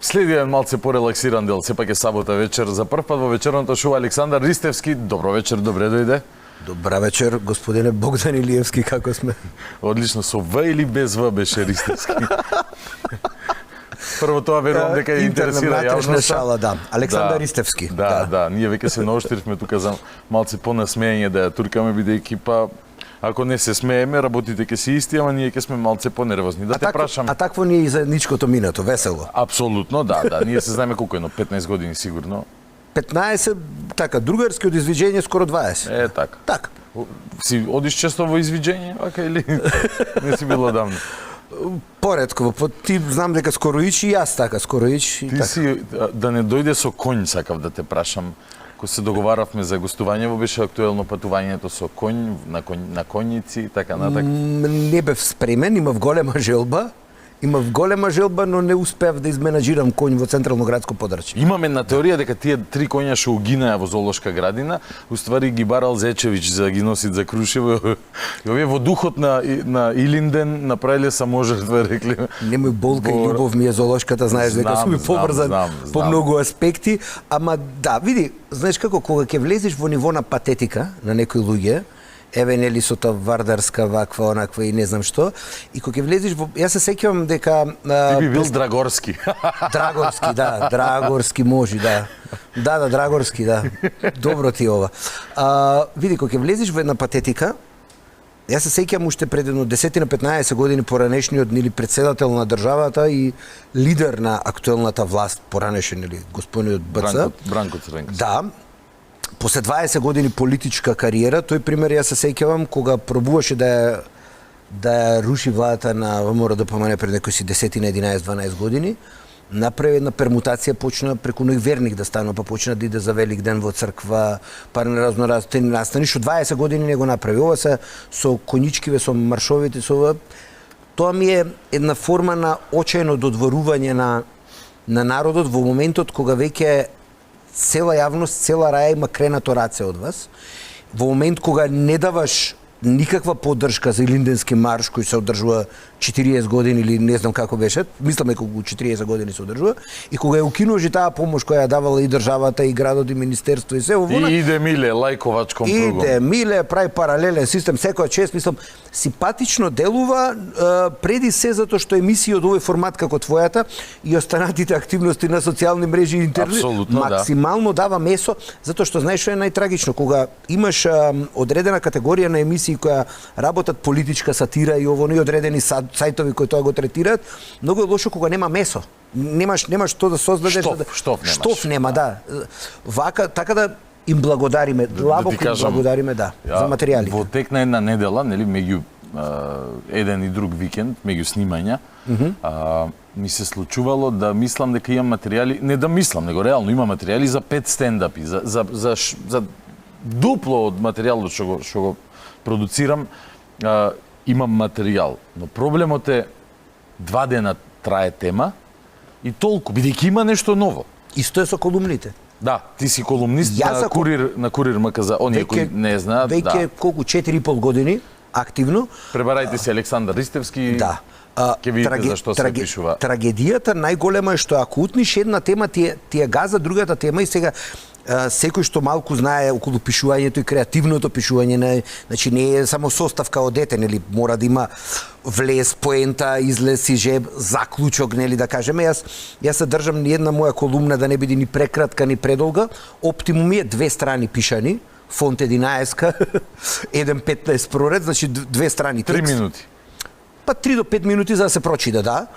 Следи еден малце порелаксиран дел, сепак е сабота вечер. За прв пат во вечерното шоу Александар Ристевски. Добро вечер, добре дојде. Добра вечер, господине Богдан Илиевски, како сме? Одлично, со В или без В беше Ристевски? Прво тоа верувам дека ја интересира јавноста. Шала, да. Александар Ристевски. Да, ние веќе се наоштривме тука за малце понасмеење да ја туркаме, бидејќи па ако не се смееме, работите ќе се исти, ама ние ќе сме малце понервозни. Да те прашам. А такво ни и за ничкото минато, весело. Апсолутно, да. Ние се знаеме колку едно 15 години сигурно. 15, така, другарски од извиđење скоро 20. Така. Така. Си одиш често во извиđење, вака или не си било давно? Поредково, ти знам дека скоро ич и јас така, скоро ич. Ти така. Си, да не дојде со конј, сакав да те прашам. Кога се договаравме за гостување, беше актуелно патувањето со конј, на коњици и така натак. Не бев спремен, имав голема желба, но не успеав да изменаџирам конј во централно градско подрачје. Имаме на теорија дека тие 3 коња што угинаа во зоолошка градина, уствари ги барал Зечевиќ за да ги носит за Крушево. И овие во духот на Илинден направиле саможртва, рекле. Немој болка и љубов ми е зоолошката, знаеш дека сум поврзан по многу аспекти, ама да, види, знаеш како кога ќе влезеш во ниво на патетика на некои луѓе, еве нели со та вардарска ваква онаква и не знам што, и кога ќе влезеш во, јас се сеќавам дека ти би бил Драгорски. Драгорски може, да. Да, Драгорски, да. Добро ти ова. Види, кога ќе влезеш во една патетика, јас се сеќавам уште пред едно 10 на 15 години поранешниот нели председател на државата и лидер на актуелната власт поранешен нели господинот БЦ. Бранко Цренкс. Да. После 20 години политичка кариера, тој пример јас се сеќавам кога пробуваше да ја руши владата на ВМРО ДПМН пред некои си 10 на 11-12 години, направи една пермутација, почна преку ној верник да станува, па почна да иде за Велик ден во црква, па на разноразни настани, што 20 години не го направи. Ова се со коничкиве, со маршовите, со ова. Тоа ми е една форма на очајно додворување на народот во моментот кога веќе цела јавност, цела раја има кренато раце од вас. Во момент кога не даваш никаква поддршка за Илинденски марш кој се одржува 40 години или не знам како беше, мислам дека 40 години се одржува, и кога ја укинуваш таа помош која ја давала и државата и градот и министерство и се ово. И иде миле лајковачком пругом. Иде миле, прави паралелен систем, секоја чест, мислам, симпатично делува преди се затоа што емисии од овој формат како твојата и останатите активности на социјални мрежи и интернет максимално дава месо, затоа што знаеш што е најтрагично, кога имаш одредена категорија на емисии која работат политичка сатира и ово, и одредени сајтови кои тоа го третираат, многу е лошо кога нема месо. Немаш што да создадеш. Штоф нема, да. Вака, така да им благодариме, длабоко им благодариме, да, за материјалите. Во тек на една недела, нели, меѓу еден и друг викенд, меѓу снимања, ми се случувало да мислам дека имам материјали, не да мислам, него реално имам материјали за 5 стендапи, за дупло од материјалот што го продуцирам, имам материјал. Но проблемот е 2 дена трае тема и толку, бидејќи има нешто ново. Исто е со колумните. Да, ти си колумнист на Курир МКЗ, оние кои не знаат. Веќе колку 4,5 години активно. Пребарајте се Александар Ристевски. Да. Ќе видите зашто се пишува. Трагедијата најголема е што ако утниш една тема ти ја газа другата тема и сега секој што малку знае околу пишувањето и креативното пишување, значи не е само составка од дете, нели, мора да има влез, поента, излез, сижеб, заклучок, нели да кажеме. Јас се држам ни една моја колумна да не биде ни прекратка ни предолга. Оптимум е 2 страни пишани, фонт 11-ка, 1.15 проред, значи 2 страни текст. 3 минути. Па 3 до 5 минути за да се прочита, да.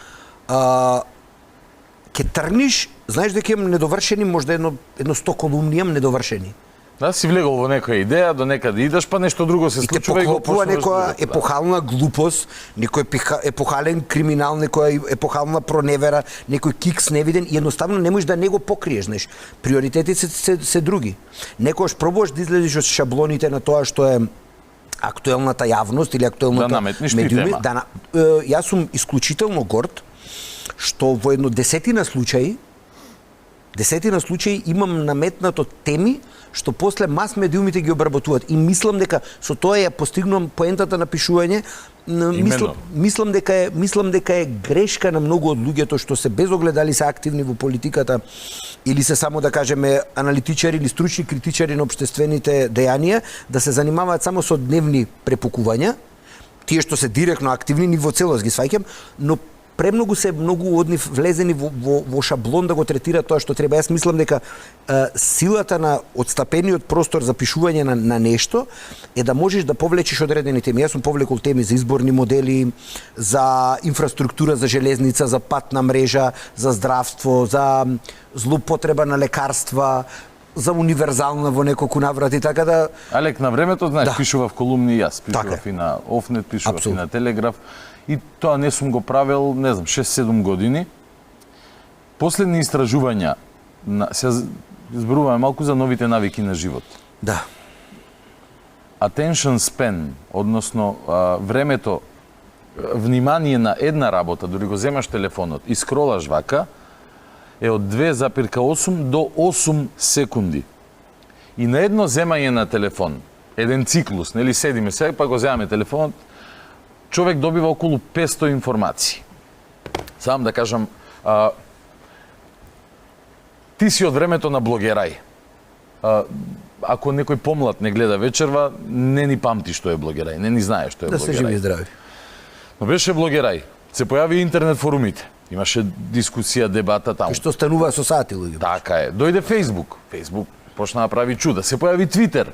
Ке тргнеш, знаеш дека имам недовршени, можда едно 100 колумни имам недовршени. Да, си влегол во некоја идеја, до некаде идеш, па нешто друго се случува и го почнуваш. Некоја епохална глупост, некој епохален криминал, некоја епохална проневера, некој кикс невиден и едноставно не можеш да не го покриеш, знаеш. Приоритетите се други. Некојаш пробуваш да излезеш од шаблоните на тоа што е актуелната јавност или актуелната медиуми. Јас сум исклучително горд што во едно 10 случаи десетина случаи имам наметнато теми што после мас медиумите ги обработуваат и мислам дека со тоа ја постигнувам поентата на пишување. Мислам дека е грешка на многу од луѓето што се без оглед дали се активни во политиката или се само да кажеме аналитичари или стручни критичари на општествените дејанија, да се занимаваат само со дневни препукувања. Тие што се директно активни, ни во целост ги сваќам, но премногу се многу од нив влезени во шаблон да го третираат тоа што треба. Јас мислам дека силата на отстапениот простор за пишување на нешто е да можеш да повлечеш одредени теми. Јас сум повлекол теми за изборни модели, за инфраструктура, за железница, за патна мрежа, за здравство, за злоупотреба на лекарства, за универзална во неколку наврати, така да... Алек на времето, знаеш, Да. пишував колумни, јас пишував Така и на Офнет, пишував Апсолутно. и на Телеграф. И тоа не сум го правел, не знам, 6-7 години. Последни истражувања, се зборуваме малку за новите навики на живот. Да. Attention span, односно времето, внимание на една работа, дори го земаш телефонот и скролаш вака, е од 2,8 до 8 секунди. И на едно земање на телефон, еден циклус, нели седиме сега, па го земаме телефонот, човек добива околу 500 информации. Сам да кажам, ти си од времето на блогерај. Ако некој помлад не гледа вечерва, не ни памти што е блогерај, не ни знае што е Да се живи и блогерај. здрави. Но беше блогерај, се појави интернет форумите, имаше дискусија, дебата таму. Што станува со сати луѓе. Така е. Дојде Фейсбук. Фейсбук почна да прави чуда. Се појави Твитер.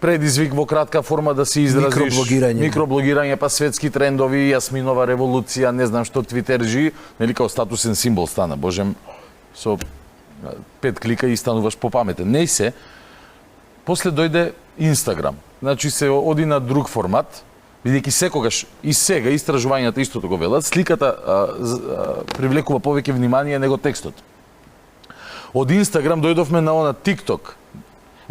Предизвик во кратка форма да се изразиш. Микроблогирање. Микроблогирање, па светски трендови, Јасминова револуција, не знам што Твитерџи, нели као статусен символ стана. Божем, со 5 клика и стануваш попаметен. Не се. После дојде Инстаграм. Значи се оди на друг формат, бидејќи секогаш и сега истражувањата истото го велат, сликата привлекува повеќе внимание него текстот. Од Инстаграм дојдовме на она TikTok.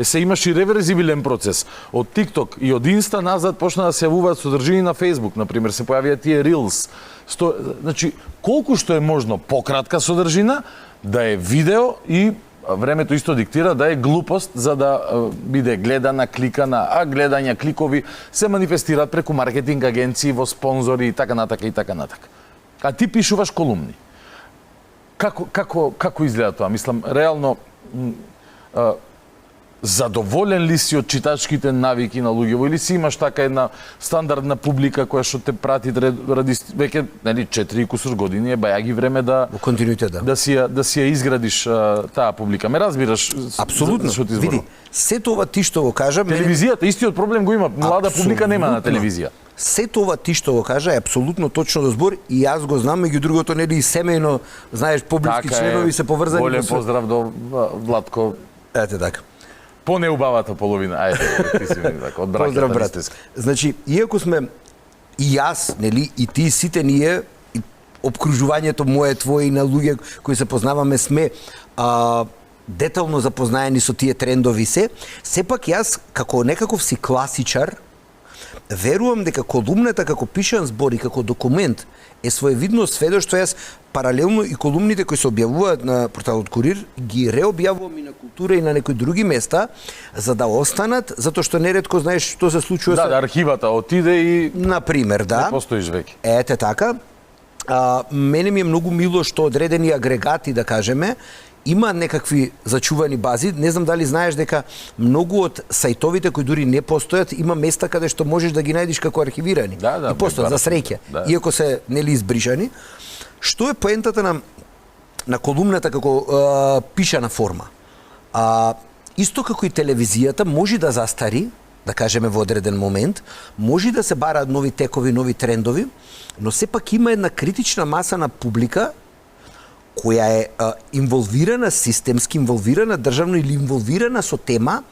Се имаш и реверзибилен процес. Од TikTok и од Инста назад почна да се јавуваат содржини на Facebook, например, се појавија тие Reels. Значи, колку што е можно пократка содржина, да е видео и времето исто диктира да е глупост за да биде гледана, кликана, а гледања, кликови се манифестираат преку маркетинг агенции, во спонзори и така натака и така натака. А ти пишуваш колумни. Како изгледа тоа? Мислам, реално задоволен ли си од читачките навики на луѓето или си имаш така една стандардна публика која што те прати ради веќе, нели, 4 и кусур години е бајаги време да Во континуитет, да. да си ја изградиш таа публика. Ме разбираш? Апсолутно. Што ти Види, зборувам? сето ова ти што го кажа, Телевизијата истиот проблем го има. Млада публика нема на телевизија. Сето ова ти што го кажа е апсолутно точно до збор и јас го знам, меѓу другото нели и семејно, знаеш, поблиски членови се поврзани. Голем поздрав до Владко. Ете така. По неубавата половина. Ајде, ти си ми така, од браката. Поздрав, брат. Значи, иако сме и јас, нели, и ти, сите ние, и обкружувањето мое, твое и на луѓе кои се познаваме, сме детално запознаени со тие трендови сепак јас, како некаков си класичар, верувам дека колумната како пишан збор и како документ е своевидно сведоштво. Јас паралелно и колумните кои се објавуваат на порталот Курир ги реобјавувам и на Култура и на некои други места за да останат, затоа што неретко знаеш што се случува Да, архивата отиде и на пример, да. не постоиш веќе. Ете така. Мене ми е многу мило што одредени агрегати, да кажеме, има некакви зачувани бази. Не знам дали знаеш дека многу од сајтовите кои дури не постојат, има места каде што можеш да ги најдеш како архивирани. Да, и постојат за среќа, да. иако се нели избришани. Што е поентата на колумната како пишана форма? Исто како и телевизијата може да застари, да кажеме во одреден момент, може да се бараат нови текови, нови трендови, но сепак има една критична маса на публика која е инволвирана, системски инволвирана, државно или инволвирана со тема,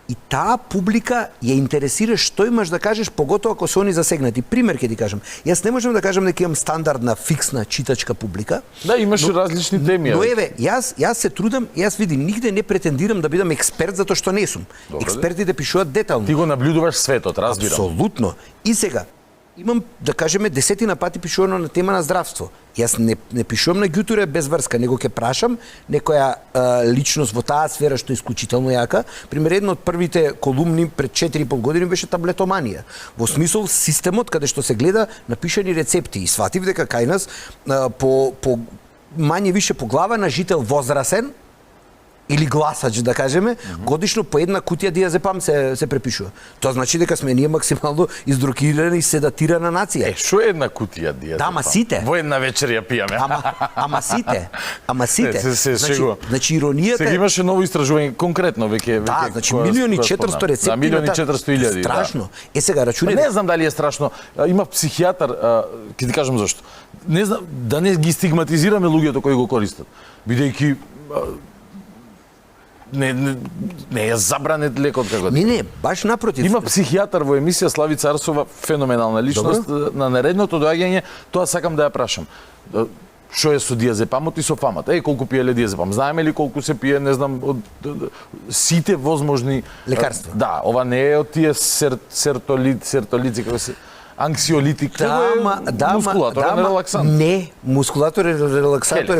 и таа публика ја интересира што имаш да кажеш, поготоа ако се они засегнати. Пример ќе ти кажам. Јас не можам да кажам дека имам стандардна, фиксна читачка публика. Да, имаш различни теми. Но еве, јас се трудам, јас види, нигде не претендирам да бидам експерт затоа што не сум. Добре, експертите пишуваат детално. Ти го наблюдуваш светот, разбирам. Апсолутно. И сега, имам, да кажеме, десетина пати пишувано на тема на здравство. Јас не пишувам на ѓуторе без врска, него ќе прашам некоја личност во таа сфера што е исклучително јака. Пример, една од првите колумни пред 4,5 години беше таблетоманија. Во смисол системот каде што се гледа напишани рецепти и сватив дека кај нас по мање више по глава на жител возрасен или гласач, да кажеме, годишно по една кутија диазепам се препишува. Тоа значи дека сме ние максимално издрокирана и седатирана нација. Што е една кутија диазепам? Да, ама сите. Во една вечер ја пијаме. Ама сите. Ама сите. Значи иронијата сега имаше ново истражување конкретно веќе да, значи 1.400.000 рецепти. Да, 1.400.000. Страшно. Е сега рачуне. Не знам дали е страшно. Има психијатар, ќе ти кажам зашто. Не знам да не ги стигматизираме луѓето кои го користат. Бидејќи не е забранет лекот како Не, баш напротив. Има психијатар во емисија Славица Арсова, феноменална личност. Добро. На наредното доаѓање, тоа сакам да ја прашам. Што е со диазепамот и со фамата? Колку пиеле диазепам? Знаеме ли колку се пие, не знам, од сите возможни лекарства? Да, ова не е од тие сертолици како се анксиолитик, мускулатор е релаксант. Не, мускулатор е релаксатор,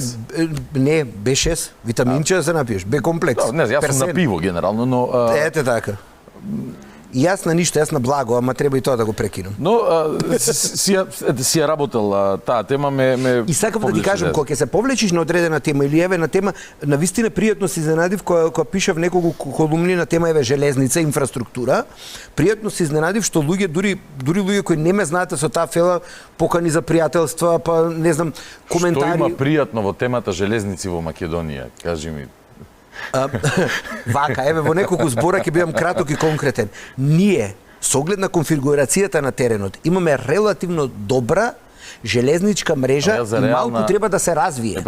не, B6, витаминче да се напиеш, B комплекс. Не, јас сум на пиво генерално, но Ете така. Јас на ништо, јас на благо, ама треба и тоа да го прекинам. Но си ја работел таа тема ме и сакав да ти кажам, кога ќе се повлечиш на одредена тема или еве на тема, на вистина пријатно се изненадив кога пишав неколку колумни на тема еве железница, инфраструктура. Пријатно се изненадив што луѓе дури луѓе кои не ме знаат со таа фела покани за пријателства, па не знам, коментари. Што има пријатно во темата железници во Македонија? Кажи ми. Вака, еве во неколку збора ќе бидам краток и конкретен. Ние, со оглед на конфигурацијата на теренот, имаме релативно добра железничка мрежа и малку треба да се развие.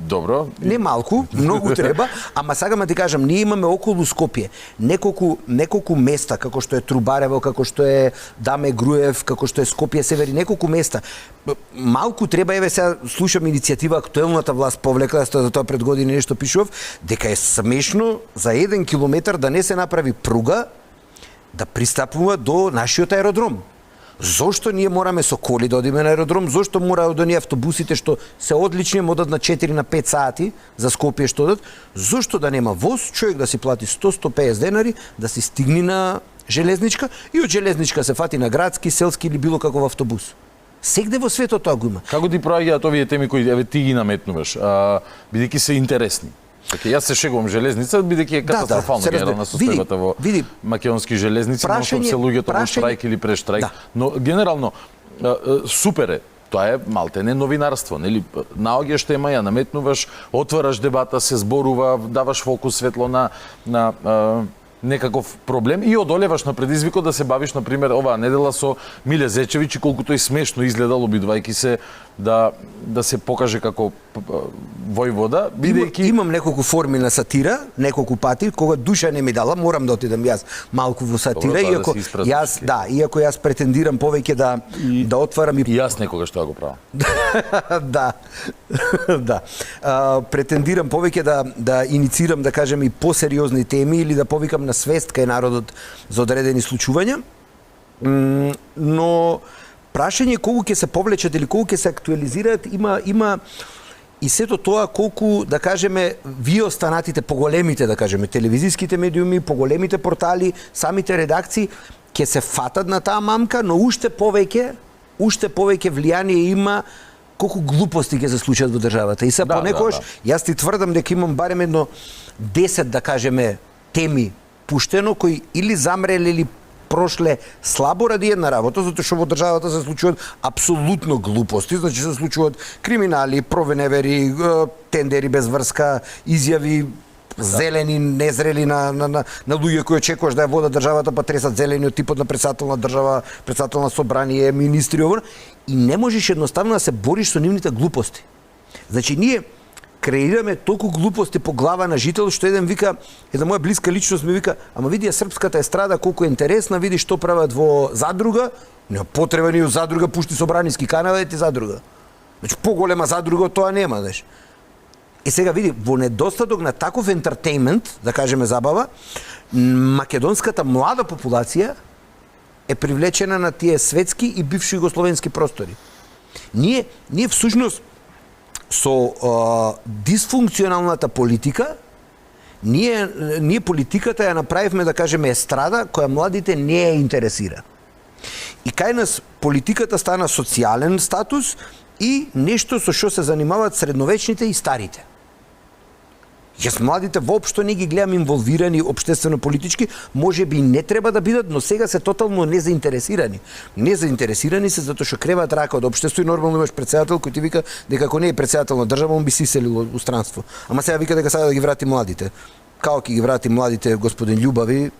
Добро. Не малку, многу треба, ама сакам да ти кажам, ние имаме околу Скопје неколку места, како што е Трубарево, како што е Даме Груев, како што е Скопје Север, неколку места. Малку треба, еве сега слушам иницијатива актуелната власт повлекла, за тоа пред години нешто пишував, дека е смешно за 1 километар да не се направи пруга да пристапува до нашиот аеродром. Зошто ние мораме со коли да одиме на аеродром? Зошто мора од оние автобусите што се одлични, одат на 4 на 5 сати за Скопје што одат? Зошто да нема воз, човек да си плати 100-150 денари, да се стигне на железничка и од железничка се фати на градски, селски или било каков автобус? Сегде во светот тоа го има. Како ти проаѓаат овие теми кои еве ти ги наметнуваш, бидејќи се интересни? Така, јас се шегувам железница, бидејќи е катастрофално генерална состојбата во македонски железници, но се луѓето во штрајк или прештрајк. Да. Но генерално супер е. Тоа е малтене новинарство, нели? Наоѓаш тема, ја наметнуваш, отвараш дебата, се зборува, даваш фокус светло на некаков проблем и одолеваш на предизвикот да се бавиш, на пример, оваа недела со Миле Зечевиќ и колку тој смешно изгледал обидувајќи се да се покаже како војвода, бидејќи имам неколку форми на сатира, неколку пати, кога душа не ми дала, морам да отидам јас малку во сатира, иако јас претендирам повеќе да отварам и јас некогаш тоа го правам. Да. Претендирам повеќе да иницирам, да кажем, и посериозни теми или да повикам на свест кај народот за одредени случувања. Но прашање колку ќе се повлечат или колку ќе се актуализираат, има и сето тоа колку, да кажеме, вие останатите поголемите, да кажеме, телевизиските медиуми, поголемите портали, самите редакции ќе се фатат на таа мамка, но уште повеќе влијание има колку глупости ќе се случат во државата. И понекогаш јас ти тврдам дека имам барем едно 10, да кажеме, теми пуштено кои или замреле или прошле слабо ради една работа, затоа што во државата се случуваат апсолутно глупости, значи се случуваат криминали, провеневери, тендери без врска, изјави зелени, незрели на луѓе кои очекуваш да ја водат државата, па тресат зелени од типот на председател на држава, председател на собрание, министри, и не можеш едноставно да се бориш со нивните глупости. Значи ние креираме толку глупости по глава на жител, што една моја блиска личност ми вика, ама види српската естрада колку е интересна, види што прават во задруга, нема потреба ни задруга, пушти собраниски канал, ети задруга. Значи поголема задруга од тоа нема, знаеш. И сега види, во недостаток на таков ентертејмент, да кажеме забава, македонската млада популација е привлечена на тие светски и бивши југословенски простори. Ние всушност со дисфункционалната политика, ние политиката ја направивме, да кажеме, естрада која младите не ја интересира. И кај нас политиката стана социјален статус и нешто со што се занимаваат средновечните и старите. Јас младите воопшто не ги гледам инволвирани општествено-политички, може би не треба да бидат, но сега се тотално незаинтересирани. Незаинтересирани се затоа што креваат рака од општество и нормално имаш председател кој ти вика дека ако не е председател на држава, он би се иселил у странство. Ама сега вика дека сада да ги врати младите. Како ќе ги врати младите, господин Љубави?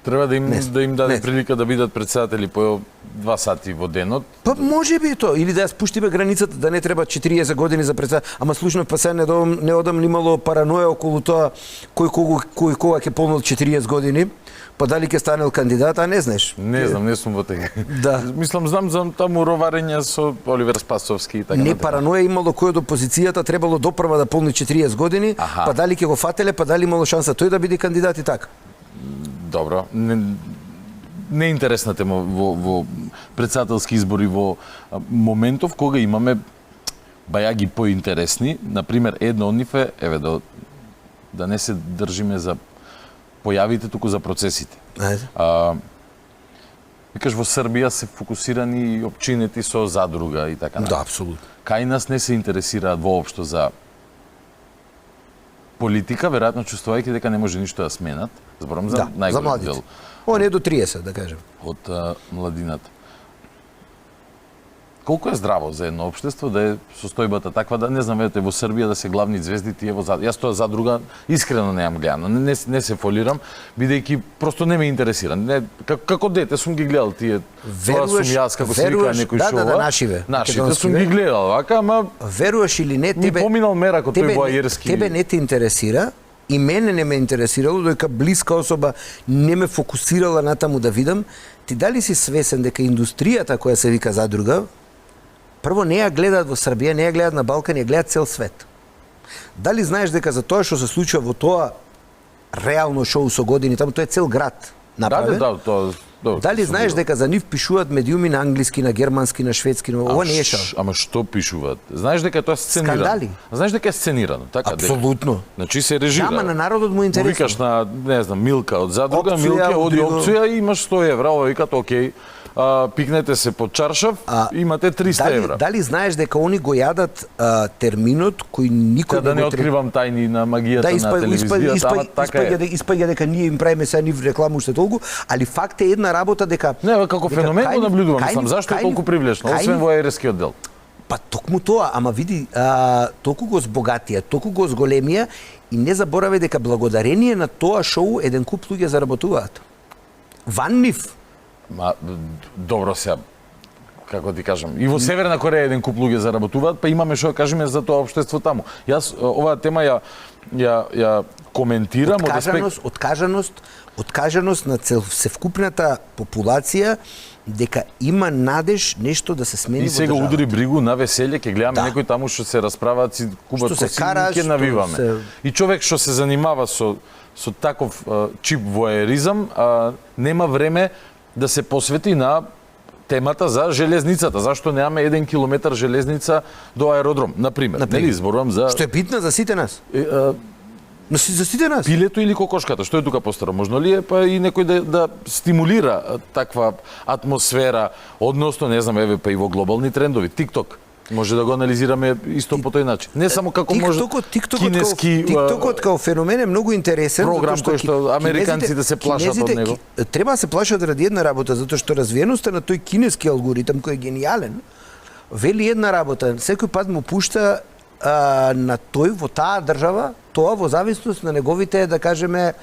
Треба да им даде прилика да бидат председатели по 2 сати во денот. Па може би тоа, или да ја спуштиме границата, да не треба 40 години за председател. Ама слушнав, па сега не одам nimalo параноја околу тоа кој кога ќе полнил 40 години, па дали ќе станел кандидат, а не знаеш. Не знам, не сум во тега. Да. Мислам, знам за таму роварење со Оливер Спасовски и така. Не параноја имало кој од опозицијата требало допрва да полни 40 години, па дали ќе го фателе, па дали имало шанса тој да биде кандидат и така. Добро, не е интересна тема во председателски избори во моментов кога имаме бајаги поинтересни. Например, едно од нив е, да не се држиме за појавите, туку за процесите. Викаш, во Србија се фокусирани и опчините со задруга и така. Да, апсолутно. Кај нас не се интересираат воопшто за политика, веројатно чувствувајќи дека не може ништо да сменат. Зборам за најголем дел. Он е до 30, да кажем. Од младината. Колку е здраво за едно општество да е состојбата таква, да не знам, ете во Србија да се главни звезди тие во задруга. Јас тоа задруга искрено неам гледано, не се фолирам, бидејќи просто не ме интересира. Како дете сум ги гледал тие, тоа сум јас, како се вика некој шоу. Да, нашиве. Нашите сум ги гледал, вака, ама веруваш или не, тебе поминал мерако тој воајерски. Тебе не те интересира, и мене не ме интересирало, доека блиска особа не ме фокусирала на таму да видам. Ти дали си свесен дека индустријата која се вика задруга, прво не ја гледаат во Србија, не ја гледаат на Балкан, ја гледаат цел свет. Дали знаеш дека за тоа што се случува во тоа реално шоу со години, таму тоа е цел град направен? Да, тоа. Дали знаеш дека за нив пишуваат медиуми на англиски, на германски, на шведски, на ова не е шоу? Ама што пишуваат? Знаеш дека тоа е сценирано? Скандали. Знаеш дека е сценирано, така? Апсолутно. Значи се режира. Ама на народот му интересно. Викаш на, не знам, Милка од задруга, Милка оди опција и имаш 100 евра, ова викат окей. Пикнете се под чаршав, имате 300 евра. Дали знаеш дека они го јадат терминот кој никој да не откривам тајни на магијата на телевизијата, ама така е. Испаѓа дека ние им правиме сега нив рекламу уште толку, али факт е една работа дека не, како феномен го наблюдувам, мислам, зашто е толку привлечно, освен во аерскиот дел. Па токму тоа, ама види, толку го збогатија, толку го зголемија и не заборавај дека благодарение на тоа шоу еден куп луѓе заработуваат. Ван нив. Ма, добро сега, како ти кажам, и во Северна Кореја еден куп луѓе заработуваат, па имаме што да кажеме за тоа општество таму. Јас оваа тема ја коментирам откажаност на севкупната популација дека има надеж нешто да се смени во државата. И сега удри бригу на веселје, ќе гледаме некој таму што се расправаат, си кубат коси, ќе навиваме. И човек што се занимава со таков чип воеризам, нема време да се посвети на темата за железницата. Зашто немаме 1 километар железница до аеродром, например. Нели зборувам за што е битна за сите нас. За сите нас. Пилето или кокошката, што е тука постара? Можно ли е па и некој да стимулира таква атмосфера, односно, не знам, еве па и во глобални трендови, TikTok. Може да го анализираме исто по тој начин. Не само како може кинески TikTokот како феномен е многу интересен, програм кој што американците се плашат од него. Треба да се плашат ради една работа, затоа што развиеноста на тој кинески алгоритам кој е гениален, вели една работа, секој пат му пушта на тој во таа држава, тоа во зависност на неговите, да кажеме,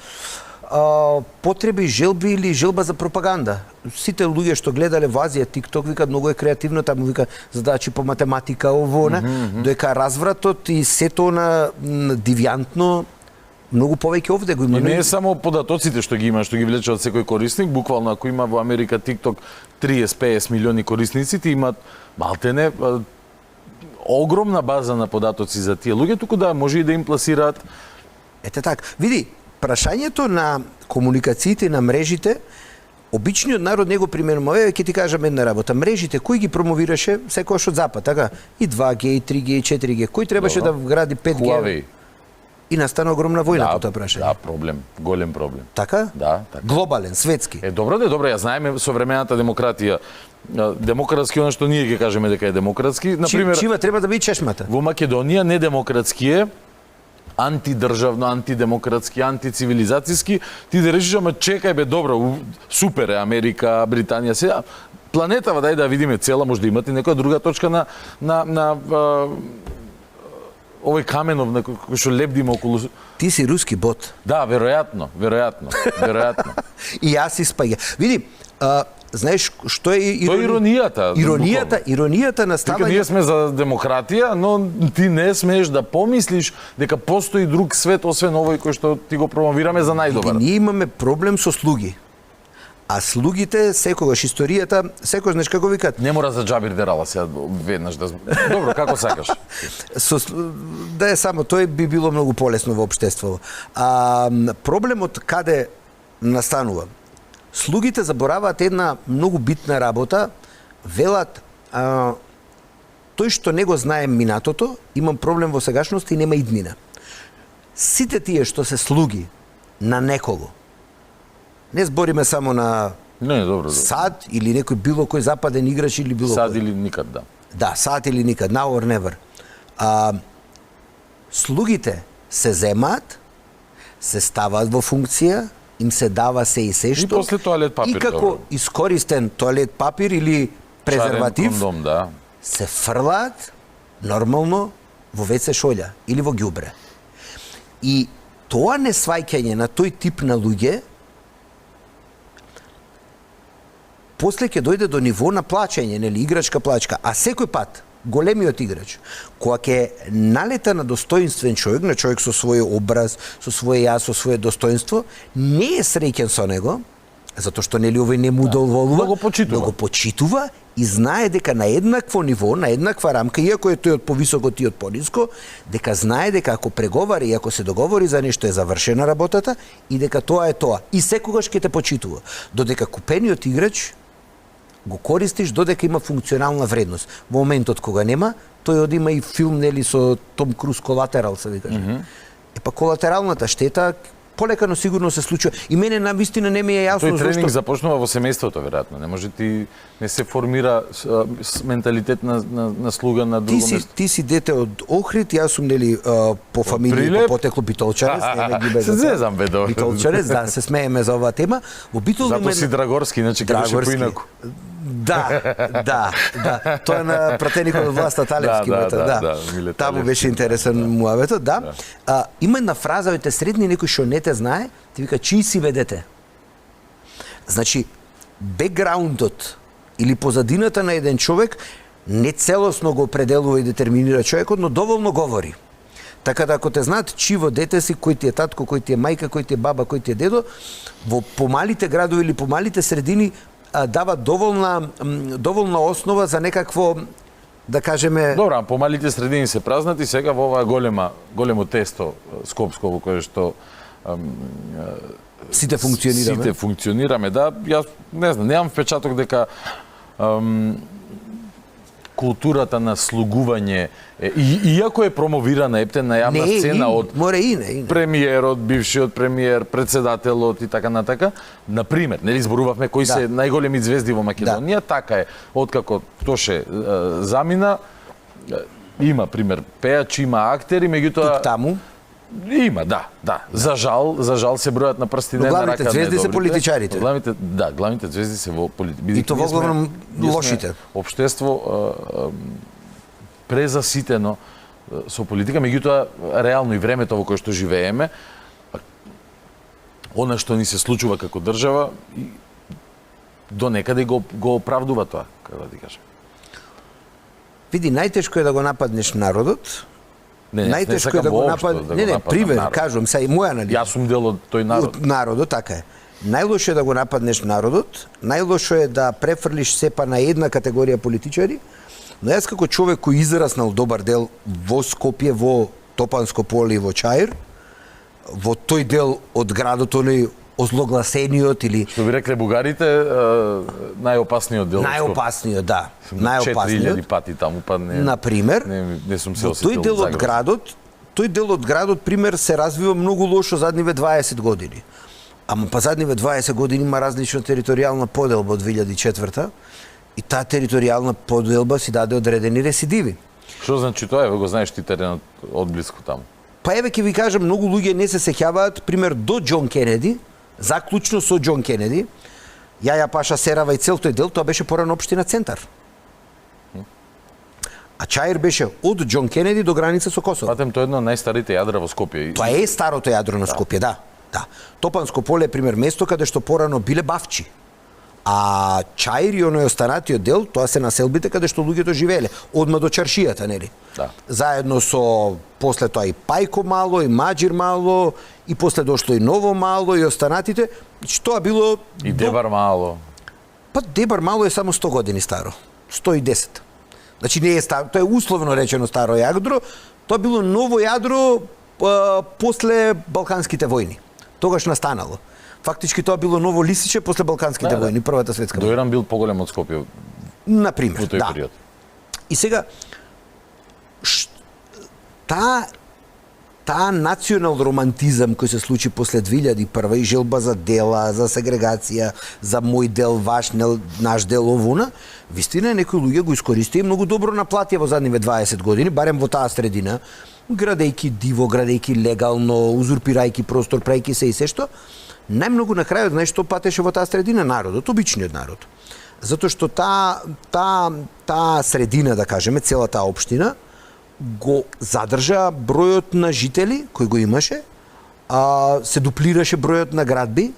потреби, желби или желба за пропаганда. Сите луѓе што гледале во Азија TikTok викаат многу е креативно, таму вика задачи по математика, ово, доека развратот и сето на дивјантно многу повеќе овде го има. И не е само податоците што ги има, што ги влече од секој корисник, буквално ако има во Америка TikTok 30-50 милиони корисници, ти имаат малтене огромна база на податоци за тие луѓе, туку да може и да им пласираат. Ете така. Види, прашањето на комуникациите на мрежите обичниот народ не го применува. Еве ќе ти кажам една работа. Мрежите кој ги промовираше секогаш од запад, така? И 2G, и 3G, и 4G. Кој требаше Добро. да вгради 5G? Huawei. И настана огромна војна по тоа прашање. Да, проблем, голем проблем. Така? Да, така. Глобален, светски. Добро, ја знаеме современата демократија. Демократски она што ние ќе кажеме дека е демократски, на пример, Чива треба да биде чешмата. во Македонија недемократски е, антидржавно, антидемократски, антицивилизацијски, ти да речеш, ама чекај бе, добро, супер е Америка, Британија, сега планетава дај да видиме цела, може да имате некоја друга точка на овој каменов на кој што лебдиме околу. Ти си руски бот. Да, веројатно. И јас испаѓа. Види, знаеш што е Тоа е иронијата. Иронијата на Дека ние ставање. сме за демократија, но ти не смееш да помислиш дека постои друг свет освен овој кој што ти го промовираме за најдобар. Ние имаме проблем со слуги. А слугите секогаш историјата, секогаш знаеш како викаат, Не мора за Џабир Дерала сега веднаш да... Добро, како сакаш. да е само тој би било многу полесно во општеството. Проблемот каде настанува? Слугите забораваат една многу битна работа, велат тој што не го знае минатото, имам проблем во сегашност и нема иднина. Сите тие што се слуги на некого, не збориме само на Не, добро. САД или некој било кој западен играч или било Сад кој. или никад, да. Да, сад или никад, now or never. Слугите се земаат, се ставаат во функција, им се дава се и се што. И после тоалет папир, И како добро. искористен тоалет папир или презерватив, Шарен кондом, да. се фрлаат нормално во WC шолја или во ѓубре. И тоа несваќање на тој тип на луѓе после ќе дојде до ниво на плачење, нели, играчка плачка, а секој пат големиот играч, кога ќе налета на достоинствен човек, на човек со свој образ, со свој јас, со свое достоинство, не е среќен со него, затоа што нели овој не му доволува, но го почитува. но го почитува и знае дека на еднакво ниво, на еднаква рамка, иако е тој од повисоко, ти од пониско, дека знае дека ако преговари и ако се договори за нешто е завршена работата и дека тоа е тоа. И секогаш ќе те почитува. Додека купениот играч го користиш додека има функционална вредност. Во моментот кога нема, тој одима и филм нели со Том Круз Колатерал, се ви каже. Епа колатералната штета полека но сигурно се случува. И мене на вистина не ми е јасно Тој тренинг зашто започнува во семејството, веројатно. Не може ти не се формира с менталитет на слуга на друго место. ти си дете од Охрид, јас сум нели по фамилија Прилеп? по потекло битолчанец, не ме ги Се зезам, бе, добро. Битолчанец, да, се смееме за оваа тема. Во Битол Зато си Драгорски, иначе ќе беше поинаку. Да. Тоа е на пратеникот од власта Талевски, Да, бета, да, Миле Таму Талевски, беше интересен муаветот, да. Има една фраза, овите средни некој што не те знае, ти вика чии си ведете. Значи, бекграундот или позадината на еден човек не целосно го определува и детерминира човекот, но доволно говори. Така да ако те знаат чиво дете си, кој ти е татко, кој ти е мајка, кој ти е баба, кој ти е дедо, во помалите градови или помалите средини дава доволна основа за некакво, да кажеме... Добро, а помалите средини се празнати, сега во оваа големо тесто скопско во кое што Сите функционираме. Сите функционираме, да. Јас не знам, немам впечаток дека културата на слугување, иако е промовирана ептен на јавна сцена од премиерот, бившиот премиер, председателот и така натака, на пример, нели зборувавме кои се најголеми звезди во Македонија, така е, откако Тоше замина, има пример пеачи, има актери, меѓутоа тук таму има, да. За жал се бројат на прсти на една рака. Главните звезди се политичарите. Главните звезди се во политика. И тоа главно лошите. Општество презаситено со политика, меѓутоа реално и времето во кое што живееме, она што ни се случува како држава, до некаде го оправдува тоа, како да ти кажам. Види, најтешко е да го нападнеш народот. Најтешко е да го нападнеш. Не, пример, кажувам, сега и моја анализа. Јас сум дел од тој народ. Од народот, така е. Најлошо е да го нападнеш народот, најлошо е да префрлиш сепа на една категорија политичари, но јас како човек кој израснал добар дел во Скопје, во Топанско поле и во Чаир, во тој дел од градот, озлогласениот или Што би рекле бугарите, најопасниот дел. најопасниот, да, најопасниот. 4000 пати таму, па не. Например, не сум се во осетил. тој дел од градот, пример, се развива многу лошо задниве 20 години. Ама па задниве 20 години има различна територијална поделба од 2004 и таа територијална поделба си даде одредени ресидиви. Што значи тоа? Еве го знаеш ти теренот одблиску таму. Па еве ќе ви кажам, многу луѓе не се сеќаваат, пример, до Џон Кенеди, заклучно со Џон Кенеди, Јаја Паша, Серава и цел тој дел, тоа беше порано општина Центар. А Чаир беше од Џон Кенеди до граница со Косово. Патем тоа е едно од најстарите јадра во Скопје. Тоа е старото јадро на Скопје, да. Да. Топанско поле е пример место каде што порано биле бавчи. А Чаир и оној останатиот дел, тоа се населбите каде што луѓето живееле, одма до чаршијата, нели? Да. Заедно со после тоа и Пајко мало, и Маџир мало, и после дошло и Ново мало, и останатите. Значи тоа било И Дебар мало. Па Дебар мало е само 100 години старо. 110. Значи не е старо, тоа е условно речено старо јадро, тоа било ново јадро после Балканските војни. Тогаш настанало. Фактички тоа било ново лисиче после Балканските војни, Првата светска војна. Доиран бил поголем од Скопје На пример, во тој да. период. И сега таа национал романтизам кој се случи после 2001 и желба за дела, за сегрегација, за мој дел, ваш дел, наш дел, овуна, вистина некои луѓе го искористија и многу добро наплатија во задниве 20 години, барем во таа средина, градејќи диво, градејќи легално, узурпирајќи простор, прајќи се и се што, најмногу на крајот, знаеш што патеше во таа средина? Народот, обичниот народ. Затоа што таа средина, да кажеме, целата општина, го задржа бројот на жители кој го имаше, се дуплираше бројот на градби,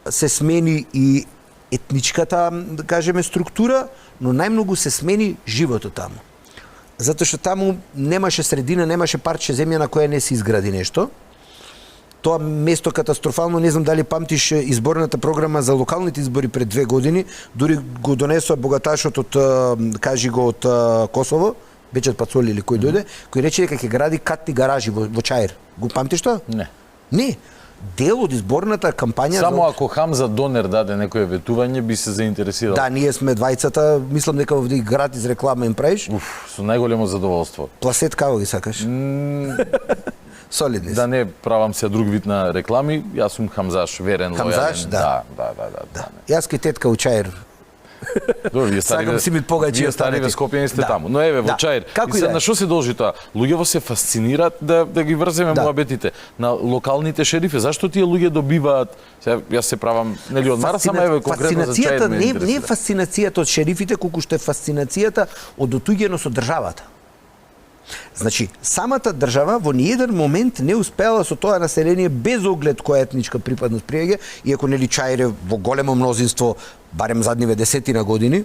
се смени и етничката, да кажеме, структура, но најмногу се смени животот таму. Затоа што таму немаше средина, немаше парче земја на која не се изгради нешто. Тоа место катастрофално, не знам дали памтиш изборната програма за локалните избори пред 2 години, дури го донесоа богаташот од, кажи го, од Косово, Бечет Пацоли или кој дојде, кој рече дека ќе гради катни гаражи во Чаир. Го памтиш тоа? Не. Не. Дел од изборната кампања... Само ако Хамза Донер даде некое ветување, би се заинтересирал. Да, ние сме двајцата, мислам дека овде гратис реклама им правиш. Со најголемо задоволство. Пласет као ги сакаш? Солидни. Да не правам се друг вид на реклами, јас сум Хамзаш, верен, Хамзаш, лојален. да. Да. Јас ке тетка у Чаир. Добро, вие Сакам си ми погаѓи вие стари ве Скопјани сте Да. таму. Но еве во Да. Чаир. Како И и се, да е. на што се должи тоа? Луѓето се фасцинираат да ги врземе Да. муабетите на локалните шерифи. Зашто тие луѓе добиваат? Сега јас се правам нели од Мара, само еве конкретно за Чаир ме не е интересира. фасцинацијата од шерифите, колку што е фасцинацијата од отуѓено со државата. Значи, самата држава во ниеден момент не успеала со тоа население без оглед која етничка припадност приеѓа, иако нели Чаир е во големо мнозинство, барем задниве десетина години,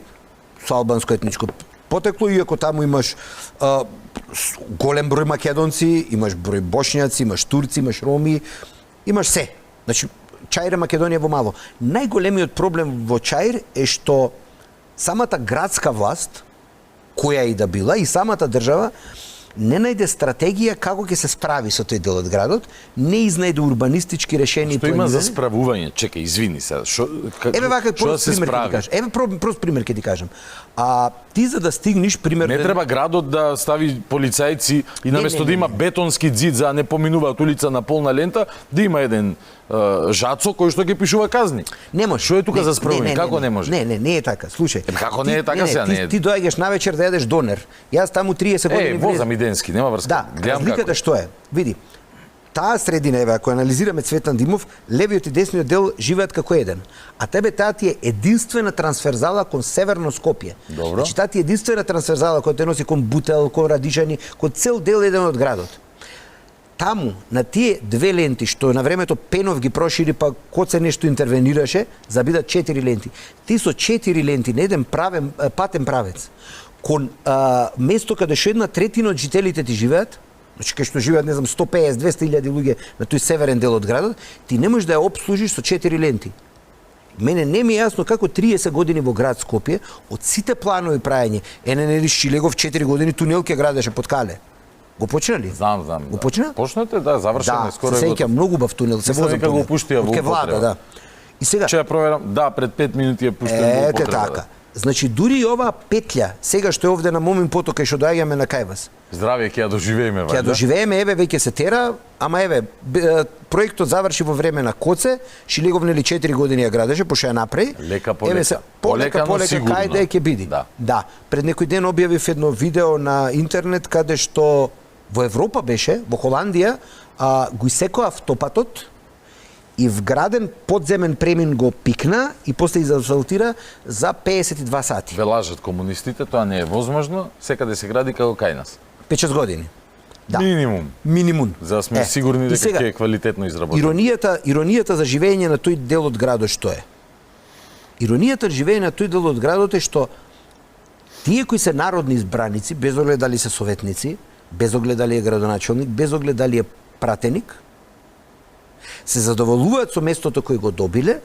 со албанско етничко потекло, иако таму имаш голем број македонци, имаш број бошњаци, имаш турци, имаш роми, имаш се. Значи, Чаир е Македонија во мало. Најголемиот проблем во Чаир е што самата градска власт, која и да била, и самата држава, не најде стратегија како ќе се справи со тој дел од градот, не изнајде урбанистички решенија и Што има за планирање. справување? Чекај, извини сега. Еве вака што да прост се пример ќе ти справи? кажам. Еве прост пример ќе ти кажам. Ти за да стигнеш пример Не треба градот да стави полицајци и наместо да има бетонски ѕид за не поминуваат улица на полна лента, да има еден жацо кој што ќе пишува казни. Не може. Што е тука за справување? Како не може? Не е така. Слушај. Како не е така сега? Не е. Ти доаѓаш навечер да јадеш донер. Јас таму 30 години возам и денски, нема врска. Да, Гледам разликата како. што е? Види, таа средина, еве, ако анализираме Цветан Димов, левиот и десниот дел живеат како еден. А тебе таа ти е единствена трансферзала кон северно Скопје. Добро. Значи таа ти е единствена трансферзала која те носи кон Бутел, кон Радишани, кон цел дел еден од градот. Таму, на тие две ленти, што на времето Пенов ги прошири, па Коце нешто интервенираше, за да бидат 4 ленти. Ти со 4 ленти на еден патен правец, кон место каде што 1/3 од жителите ти живеат, значи кај што живеат, не знам, 150-200 илјади луѓе на тој северен дел од градот, ти не можеш да ја обслужиш со 4 ленти. Мене не ми е јасно како 30 години во град Скопје, од сите планови прајање, нели Шилегов 4 години тунел ќе градеше под Кале. Го почна ли? Знам. Го почна? Почнете, да, завршено е скоро. се сеќам, многу бав тунел, се Мислам возам дека го тунел. пуштија во Од ке влада, употреба. да. И сега, Че ја проверам, да, пред 5 минути ја пуштен во ете употреба. така. Значи, дури и оваа петља, сега што е овде на Момин поток, кај што доаѓаме на кај вас, Здравје, ќе ја доживееме, ќе ја доживееме, еве, веќе се тера, ама еве, проектот заврши во време на Коце, Шилегов нели 4 години ја градеше, пошто ја направи. Лека по Еве лека. се, полека, но сигурно. кајде ќе биде. Да. Пред некој ден објавив едно видео на интернет каде што во Европа беше, во Холандија, го исекоа автопатот и вграден подземен премин го пикна и после изасфалтира за 52 сати. Ве лажат комунистите, тоа не е возможно, секаде се гради како кај нас. 5-6 години. Да. Минимум. За да сме сигурни дека ќе е квалитетно изработено. Иронијата за живење на тој дел од градот што е? Иронијата за живење на тој дел од градот е што тие кои се народни избраници, без оглед дали се советници, без оглед дали е градоначалник, без оглед дали е пратеник, се задоволуваат со местото кој го добиле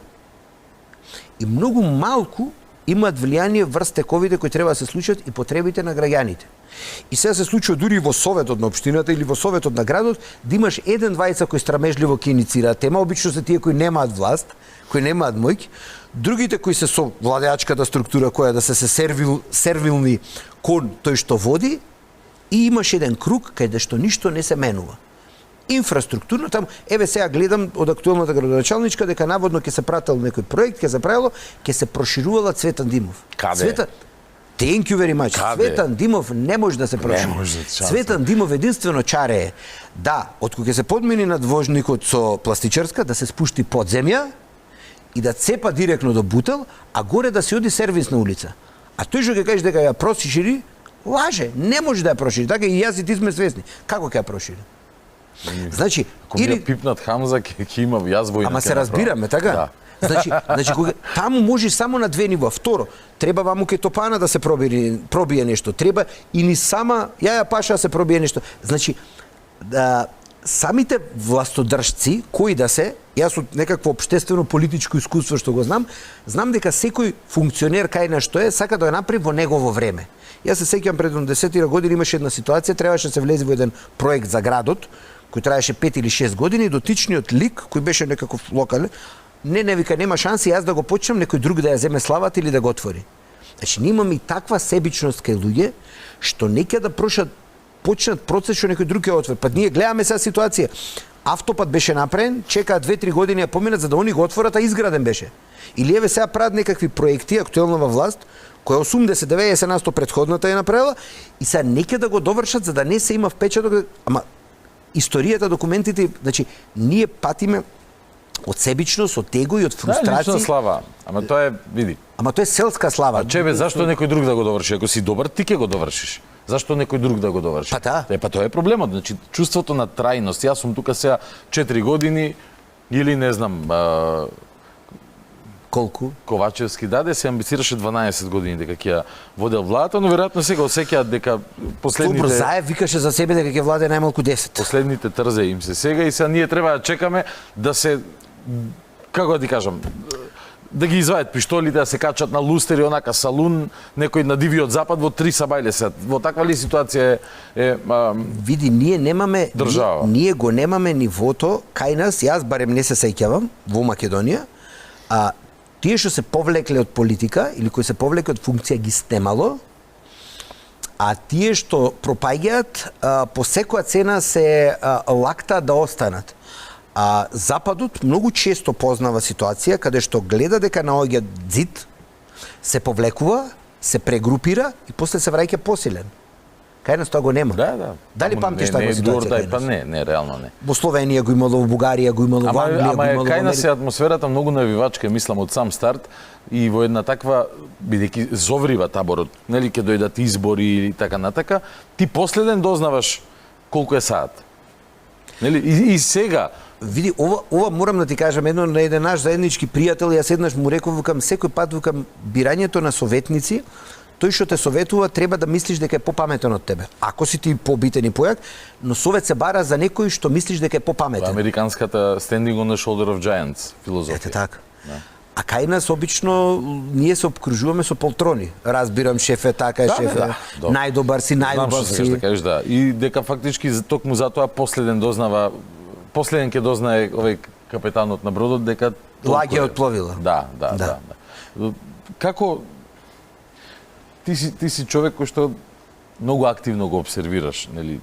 и многу малку имаат влијание врз тековите кои треба да се случат и потребите на граѓаните. И сега се случува дури во советот на општината или во советот на градот да имаш еден-двајца кои страмежливо ќе инициираат тема, обично се тие кои немаат власт, кои немаат моќ, другите кои се со владеачката структура која да се сервилни кон тој што води, и имаш еден круг каде што ништо не се менува. Инфраструктурно таму, еве сега гледам од актуелната градоначалничка дека наводно ќе се прател некој проект, ќе се правило, ќе се проширувала Цветан Димов. Каде? Thank you very much. Каде? Цветан Димов не може да се прошири. Цветан Димов единствено чаре е да, откога ќе се подмини надвожникот со пластичарска, да се спушти под земја и да цепа директно до Бутел, а горе да се оди сервисна улица. А тој што ќе каже дека ја прошири, лаже, не може да ја прошири. Така и јас и ти сме свесни. Како ќе ја прошири? Значи, Ако ми ја пипнат Хамза, ќе има јас војна. Ама се разбираме, така? Да. Значи кога таму може само на две нива. Второ, треба ваму ке Топана да се пробие нешто. Треба и ни сама Јаја Паша да се пробие нешто. Значи, самите властодржци, кои да се, јас од некакво општествено политичко искуство што го знам дека секој функционер кај на што е, сака да ја направи во негово време. Јас се сеќавам пред 10 години имаше една ситуација, требаше да се влезе во еден проект за градот, кој траеше 5 или 6 години, и дотичниот лик, кој беше некаков локален, не вика, нема шанси јас да го почнам, некој друг да ја земе славата или да го отвори. Значи, ние имаме и таква себичност кај луѓе, што неќе да почнат процес што некој друг ќе отвори. Па ние гледаме сега ситуација. Автопат беше направен, чекаат 2-3 години ја поминат за да они го отворат, а изграден беше. Или еве сега прават некакви проекти, актуелна власт, која 80-90% претходната е направила, и сега неќе да го довршат за да не се има впечаток, ама историјата, документите, значи ние патиме од себичност, од его и од фрустрација. Лична слава, ама тоа е, види. Ама тоа е селска слава. А чебе, зашто некој друг да го доврши? Ако си добар, ти ќе го довршиш. Зашто некој друг да го доврши? Па да. Па тоа е проблемот, значи чувството на трајност. Јас сум тука сега 4 години или не знам, колку? Ковачевски даде, се амбицираше 12 години дека ќе ја водел владата, но веројатно сега осеќаат дека последните... Добро, Заев викаше за себе дека ќе владе најмалку 10. Последните трзе им се сега и сега ние треба да чекаме да се, како да ти кажам, да ги извајат пиштолите, да се качат на лустери, онака салун, некој на дивиот запад во 3 сабајле се. Во таква ли ситуација Види, ние немаме држава. Ние го немаме нивото кај нас, јас барем не се сеќавам во Македонија, тие што се повлекле од политика или кои се повлекле од функција ги снемало, а тие што пропаѓаат по секоја цена се лакта да останат. Западот многу често познава ситуација каде што гледа дека наоѓа зид, се повлекува, се прегрупира и после се враќа посилен. Кај нас тоа го нема. Да. Дали памтиш таква ситуација кај нас? Па не, реално не. Во Словенија го имало, во Бугарија го имало, во Англија го имало. Ама кај нас е атмосферата многу навивачка, мислам, од сам старт, и во една таква, бидејќи зоврива таборот, нели, ќе дојдат избори или така натака, ти последен дознаваш колку е саат. Нели, и сега, види, ова морам да ти кажам, едно на еден наш заеднички пријател, јас еднаш му реков, викам, секој пат, викам, бирањето на советници, тој што те советува треба да мислиш дека е попаметен од тебе. Ако си ти побитен и појак, но совет се бара за некој што мислиш дека е попаметен. Американската standing on the shoulder of giants филозофија. Ете така. А кај нас обично ние се обкружуваме со полтрони. Разбирам шефе така, шефе најдобар си, најубав си. Знам што кажеш, да. И дека фактички токму затоа последен ќе дознае овој капетанот на бродот дека лагер отпловила. Да. Како ти си човек кој што многу активно го обсервираш, нели,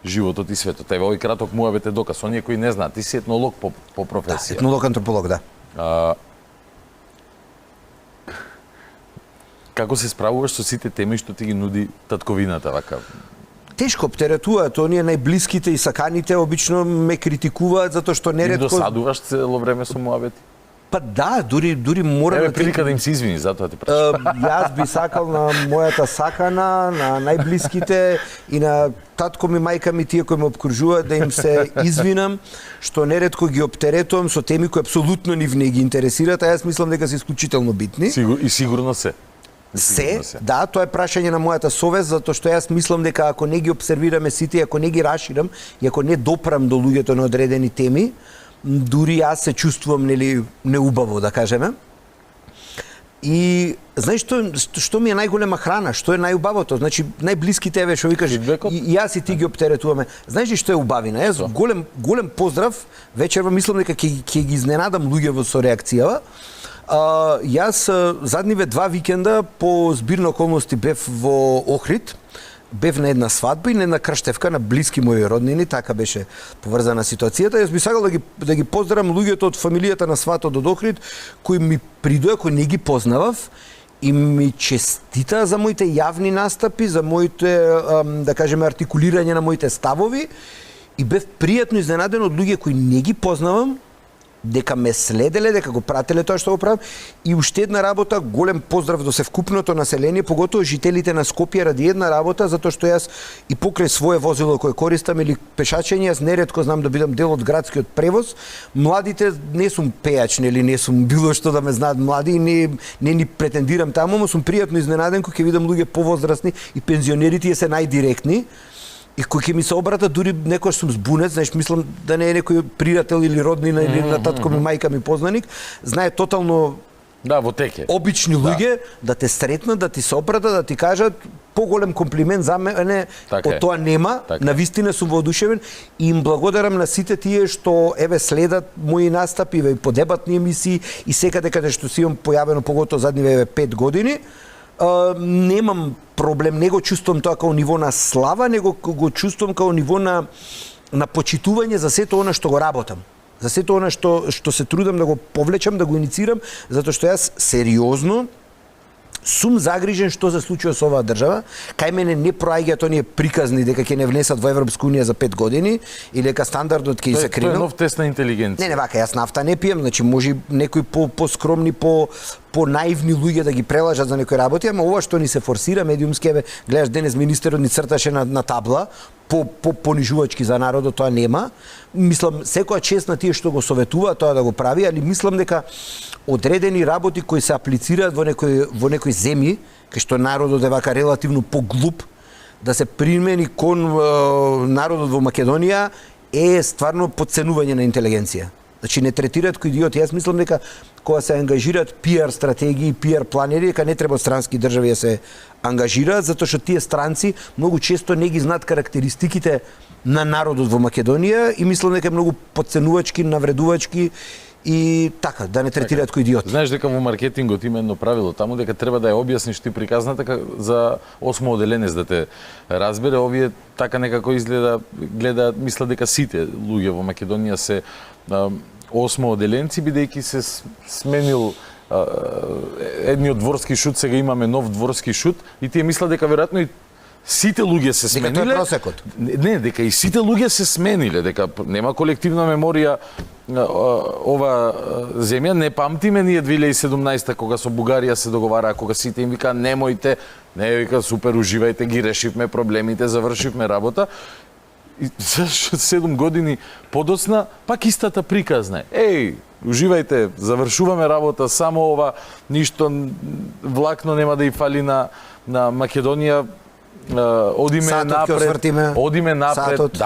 животот и светот. Еве овој краток муабет е доказ. Оние кои не знаат, ти си етнолог по професија. Етнолог, антрополог, да. Како се справуваш со сите теми што ти ги нуди татковината вака? Тешко оптеретуваат, оние најблиските и саканите обично ме критикуваат затоа што неретко... И досадуваш цело време со муабети? Па да, дури мора да прилика да им се извини, затоа ти прашам. Јас би сакал на мојата сакана, на најблиските и на татко ми, мајка ми, тие кои ме обкружуваат, да им се извинам што неретко ги оптеретувам со теми кои апсолутно нив не ги интересираат, а јас мислам дека се исклучително битни. Сигурно се. Да, тоа е прашање на мојата совест, затоа што јас мислам дека ако не ги обсервираме сите, ако не ги расширам и ако не допрам до луѓето на одредени теми, дури јас се чувствувам неубаво, да кажеме. И знаеш што ми е најголема храна, што е најубавото? Значи најблиските, еве што викаш, и јас и ти ги оптеретуваме. Знаеш ли што е убавина? Јас голем поздрав, вечерва мислам дека ќе ги изненадам луѓето со реакцијава. Јас задниве 2 викенда по збирни околности бев во Охрид. Бев на една свадба и на една крштевка на блиски мои роднини, така беше поврзана ситуацијата. Јас би сакал да ги поздравам луѓето од фамилијата на сватот од Охрид, кои ми придоа, кои не ги познавав и ми честита за моите јавни настапи, за моите, да кажеме, артикулирање на моите ставови и бев пријатно изненаден од луѓе кои не ги познавам, дека ме следеле, дека го прателе тоа што го правам и уште една работа, голем поздрав до севкупното население, поготово жителите на Скопје ради една работа, затоа што јас и покрај свое возило кое користам или пешачење, јас неретко знам да бидам дел од градскиот превоз. Младите не сум пејач, нели не сум било што да ме знаат млади и не ни претендирам таму, но сум пријатно изненаден кога ќе видам луѓе повозрастни и пензионерите се најдиректни. И кој ќе ми се обрата, дури некојаш сум збунет, знаеш, мислам да не е некој пријател или роднина или на татко ми, мајка ми познаник, знае тотално во теке. Обични луѓе да те сретнат, да ти се обрата, да ти кажат поголем комплимент за мене, од тоа нема, навистина сум воодушевен и им благодарам на сите тие што еве следат мои настапи и по дебатни емисии и секаде каде што си имам појавено, поготово задниве 5 години. Немам проблем, не го чувствувам тоа као ниво на слава, него го чувствувам као ниво на почитување за сето она што го работам. За сето она што се трудам да го повлечам, да го иницирам, затоа што јас сериозно сум загрижен што се случува со оваа држава. Кај мене не проаѓаат оние приказни дека ќе не внесат во Европска унија за 5 години или дека стандардот ќе се кренел. Тоа е нов тест на интелигенција. Не, вака, јас нафта не пијам, значи може некои по-скромни, по наивни луѓе да ги прелажат за некои работи, ама ова што ни се форсира медиумски, еве, гледаш денес министерот ни црташе на табла, понижувачки за народот, тоа нема. Мислам, секоја чест на тие што го советуваат тоа да го прави, али мислам дека одредени работи кои се аплицираат во некои земји, кај што народот е вака релативно поглуп, да се примени кон народот во Македонија е стварно подценување на интелигенција. Значи не третираат кои идиоти. Јас мислам дека кога се ангажираат PR стратегии, PR планери, дека не треба странски држави да се ангажираат, затоа што тие странци многу често не ги знаат карактеристиките на народот во Македонија и мислам дека е многу подценувачки, навредувачки и така, да не третираат кои идиоти. Знаеш дека во маркетингот има едно правило таму, дека треба да ја објасниш ти приказната за 8 оделенец да те разбере. Овие така некако гледаат, мислат дека сите луѓе во Македонија се 8 оделенци, бидејќи се сменил едниот дворски шут, сега имаме нов дворски шут и тие мислат дека веројатно и сите луѓе се смениле. Дека тоа е просекот. Не, дека и сите луѓе се смениле, дека нема колективна меморија ова земја. Не памтиме ние 2017 кога со Бугарија се договараа, кога сите им вика немојте, не вика супер, уживајте, ги решивме проблемите, завршивме работа. И 7 години подоцна, пак истата приказна. Еј, уживајте, завршуваме работа, само ова, ништо влакно нема да и фали на Македонија. одиме Сатот ќе напред, освртиме. одиме напред, Сатот.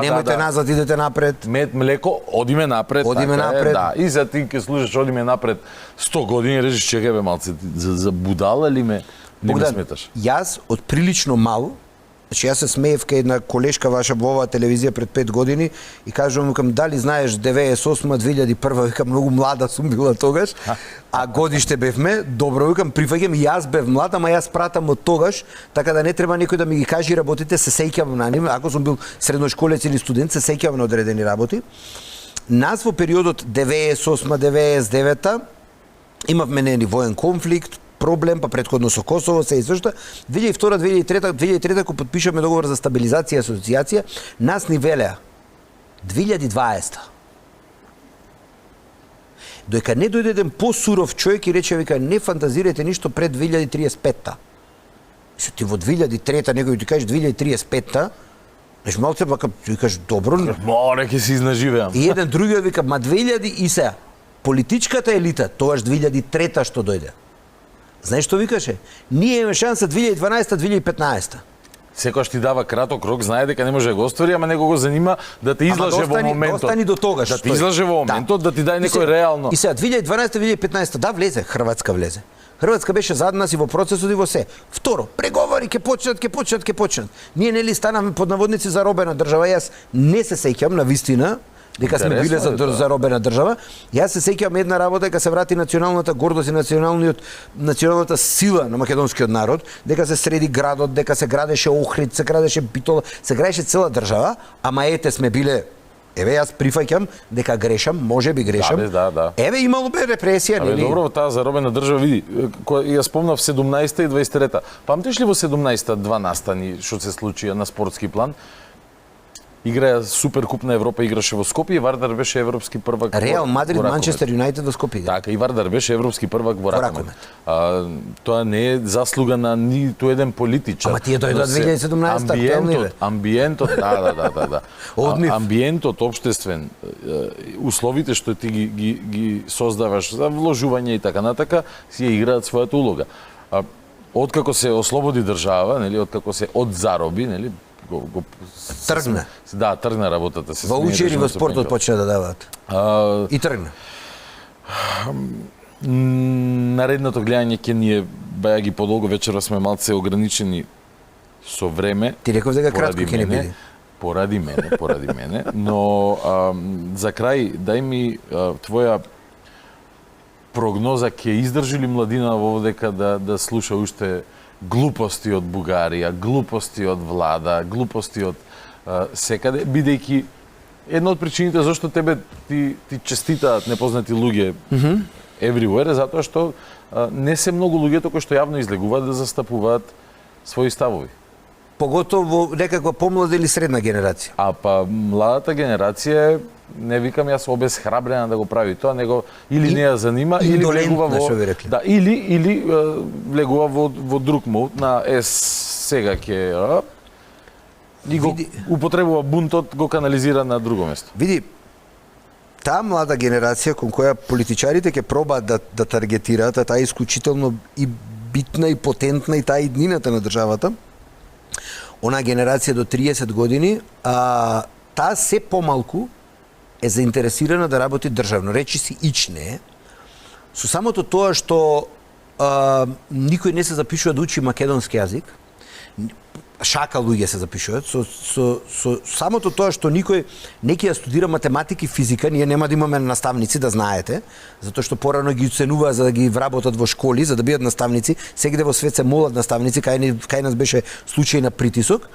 Немојте назад, идете напред. Мед, млеко, одиме напред. Одиме така напред. Е, да. И за ти ќе слушаш одиме напред 100 години, речеш чекај бе малце, за будала ли ме не ме сметаш? Јас од прилично мал, значи јас се смеев кај една колешка ваша во оваа телевизија пред 5 години и кажувам викам дали знаеш 98 2001 викам многу млада сум била тогаш, а годиште бевме, добро викам прифаќам и јас бев млад, ама јас пратам од тогаш, така да не треба некој да ми ги каже работите, се сеќавам на нив, ако сум бил средношколец или студент, се сеќавам на одредени работи. Нас во периодот 98-99 имавме нени воен конфликт, проблем, па предходно со Косово, се извршта. 2002-2003 кога подпишаме договор за стабилизација и асоциација, нас ни велеа 2020. Доека не дојде еден посуров човек и рече вика не фантазирајте ништо пред 2035-та. Се ти во 2003-та некој ти каже 2035-та, значи малце вака ти кажеш добро. Море ќе се изнаживеам. И еден другиот вика ма 2000 и се политичката елита тоаш 2003-та што дојде. Знаеш што викаше? Ние имаме шанса 2012-2015. Секојаш ти дава краток рок, знае дека не може да го оствари, ама него го занима да те излаже во моментот. Остани до тогаш. Да те излаже во моментот, да ти даде некој реално. И сега 2012-2015 да влезе, Хрватска влезе. Хрватска беше зад нас и во процесот и во се. Второ, преговори ќе почнат. Ние нели станаме под наводници заробена држава. Јас не се сеќам на вистина дека сме биле заробена држава. Јас се сеќавам една работа дека се врати националната гордост и националната сила на македонскиот народ, дека се среди градот, дека се градеше Охрид, се градеше Битола, се градеше цела држава, ама ете сме биле. Еве јас прифаќам дека грешам, можеби грешам. Да. Еве имало бе репресија, нели? Добро, таа заробена држава види, ја спомнав 17-та и 23-та. Памтиш ли во 17-та два настани што се случија на спортски план? Играа Суперкуп на Европа, играше во Скопје, Вардар беше европски првак. Реал Мадрид, Манчестер Юнајтед во Скопје. Така, и Вардар беше европски првак во ракомет. Тоа не е заслуга на ниту еден политичар. Ама тие дојдоа 2017 актуелни. Амбиентот, да. Однив. Амбиентот општествен, условите што ти ги создаваш за вложување и така натака, си ја играат својата улога. Откако се ослободи држава, нели, откако се одзароби, нели, тргна. Да, тргна работата. Во учери во спортот почна да даваат. И тргна. Наредното гледање ќе ни е баја ги подолго, вечера сме малце ограничени со време. Ти реков дека кратко ќе не биде. Поради мене, но за крај дај ми твоја прогноза, ќе издржи ли младина вовдека да слуша уште глупости од Бугарија, глупости од влада, глупости од секаде, бидејќи една од причините зашто тебе ти честитаат непознати луѓе everywhere, затоа што не се многу луѓето кои што јавно излегуваат да застапуваат своји ставови. Поготово некаква помлада или средна генерација. А па младата генерација не викам јас обесхрабрена да го прави тоа, него или не ја занима или влегува во или влегува во друг мод на сега ќе и го употребува бунтот, го канализира на друго место. Види, таа млада генерација кон која политичарите ќе пробаат да таргетираат, таа е исклучително и битна и потентна и таа иднината на државата. Она генерација до 30 години, таа се помалку е заинтересирана да работи државно. Речи си ичне, со самото тоа што никој не се запишува да учи македонски јазик, шака луѓе се запишуваат, со самото тоа што никој не ќе студира математика и физика, ние нема да имаме наставници, да знаете, затоа што порано ги оценуваа за да ги вработат во школи, за да бидат наставници, сегде во свет се молат наставници, кај нас беше случај на притисок.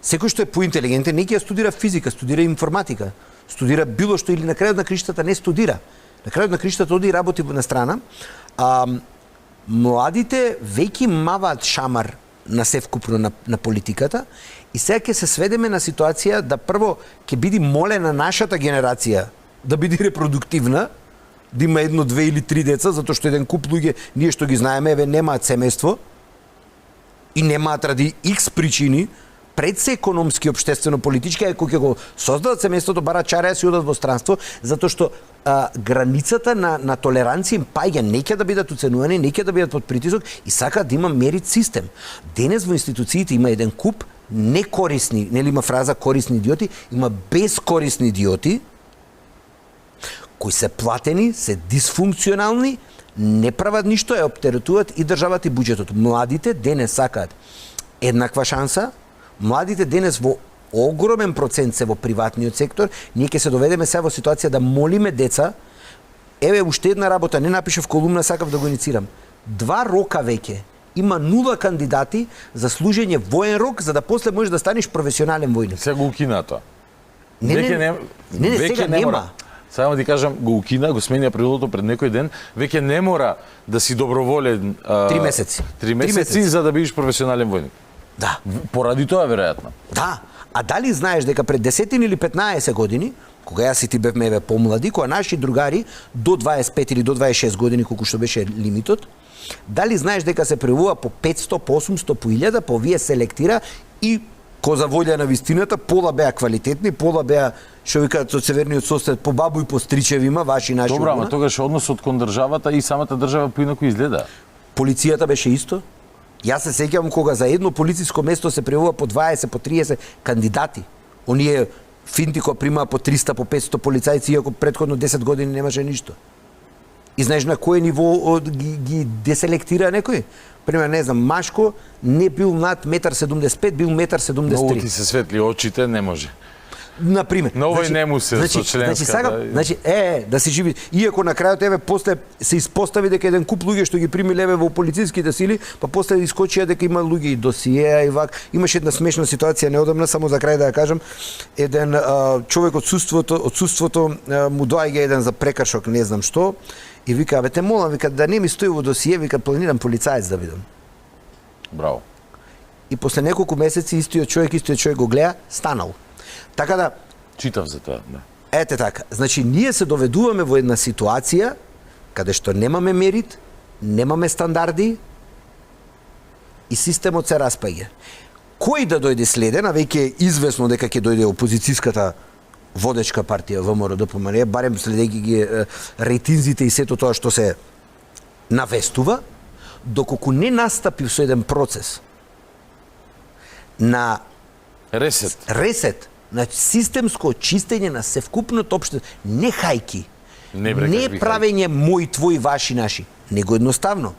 Секој што е поинтелигентен не ќе студира физика, студира информатика, студира било што или на крајот на криштата не студира. На крајот на криштата оди и работи на страна. Младите веќе маваат шамар на севкупно на политиката и сега ќе се сведеме на ситуација да прво ќе биде молена нашата генерација да биде репродуктивна, да има едно, две или три деца, затоа што еден куп луѓе, ние што ги знаеме, еве немаат семејство и немаат ради X причини, пред се економски, општествено-политички, а кога ќе го создадат семејството, барат чареа си одат во странство, затоа што границата на толеранција им паѓа, не ќе да бидат оценувани, не ќе да бидат под притисок и сакаат да има мерит систем. Денес во институциите има еден куп некорисни, нели има фраза корисни идиоти, има безкорисни идиоти, кои се платени, се дисфункционални, не прават ништо, ја оптеретуваат и државата и буџетот. Младите денес сакаат еднаква шанса, младите денес во огромен процент се во приватниот сектор, ние ќе се доведеме сега во ситуација да молиме деца, еве уште една работа, не напишав колумна, сакав да го иницирам. 2 рока веќе има 0 кандидати за служење воен рок, за да после можеш да станеш професионален војник. Сега го укина тоа. Не, сега нема. Само ти кажам, го укина, го сменија правилото пред некој ден, веќе не мора да си доброволен 3 месеци. 3 месеци за да бидеш професионален војник. Да. Поради тоа веројатно. Да. А дали знаеш дека пред 10 или 15 години, кога јас и ти бевме еве помлади, кога наши другари до 25 или до 26 години, колку што беше лимитот, дали знаеш дека се превува по 500, по 800, по 1000, по вие селектира и ко за волја на вистината, пола беа квалитетни, пола беа, што викаат од северниот состав, по бабу и по стричеви има, ваши наши. Добра, ама тогаш односот кон државата и самата држава поинаку изгледа. Полицијата беше исто. Јас се сеќавам кога за едно полициско место се превува по 20, по 30 кандидати. Оние финти кои примаа по 300, по 500 полицајци, иако претходно 10 години немаше ништо. И знаеш на кое ниво ги деселектира некој? Пример, не знам, Машко не бил над 1,75 м, бил 1,73 м. Многу ти се светли очите, не може. Например. На овој не му се со членска. Значи, да се живи. Иако на крајот еве после се испостави дека еден куп луѓе што ги примиле еве во полициските сили, па после искочија дека има луѓе и досиеа и вак. Имаше една смешна ситуација неодамна, само за крај да ја кажам. Еден човек од судството му доаѓа еден за прекршок, не знам што, и вика: "Абе те молам, вика да не ми стои во досие, вика планирам полицаец да бидам." Браво. И после неколку месеци истиот човек го гледа, станал. Така да, Читав за тоа, да. ете така, значи ние се доведуваме во една ситуација каде што немаме мерит, немаме стандарди и системот се распаѓа. Кој да дојде следен, а веќе е известно дека ќе дојде опозицијската водечка партија ВМРО-ДПМН, барем следејќи ги рейтинзите и сето тоа што се навестува, доколку не настапи со еден процес на ресет, значи системско очистење на севкупното општество, не хајки, не правење мој, твој, ваши, наши, него едноставно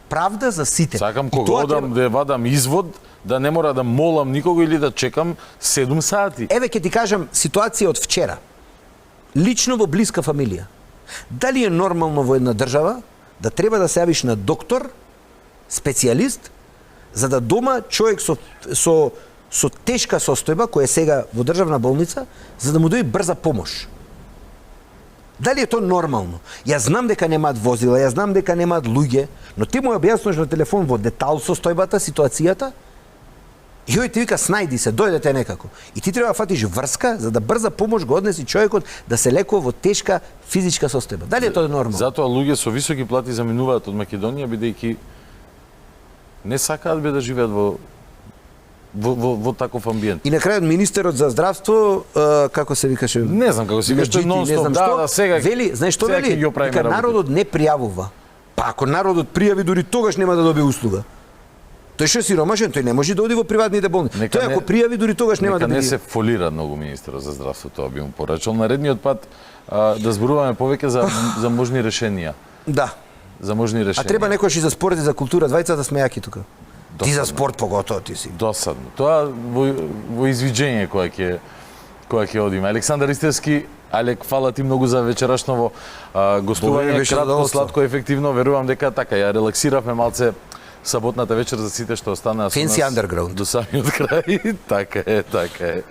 правда за сите. Сакам кога одам да вадам извод, да не мора да молам никого или да чекам 7 сати. Еве ќе ти кажам ситуација од вчера. Лично во блиска фамилија. Дали е нормално во една држава да треба да се јавиш на доктор, специјалист, за да дома човек со тешка состојба, која е сега во државна болница, за да му дојде брза помош? Дали е тоа нормално? Јас знам дека немаат возила, јас знам дека немаат луѓе, но ти му објаснуваш на телефон во детал состојбата, ситуацијата, и ој ти вика: "Снајди се, дојдете некако." И ти треба да фатиш врска за да брза помош го однеси човекот да се лекува во тешка физичка состојба. Дали е тоа нормално? Затоа луѓе со високи плати заминуваат од Македонија бидејќи не сакаат да живеат во таков амбиент. И на крајот министерот за здравство, како се викаше? Не знам како се викаше, нон-стоп, да, сега. Вели, знаеш што вели? Дека народот не пријавува. Па ако народот пријави, дури тогаш нема да добие услуга. Тој што е сиромашен, тој не може да оди во приватните болници. Тој ако пријави, дури тогаш нема да биде. Нека не се фолира многу министерот за здравство, тоа би му порачал. Наредниот пат да зборуваме повеќе за можни решенија. Да. За можни решенија. А треба некојаш и за спорт и за култура, двајцата сме јаки тука. Досадно. Ти за спорт поготово ти си. Досадно. Тоа во извиđење кога ќе одиме. Александар Истевски, Алек, фала ти многу за вечерашново гостување, кратко, сладко, ефективно. Верувам дека така ја релаксиравме малце саботната вечер за сите што останаа со нас. Fancy underground. До самиот крај. Така е, така е.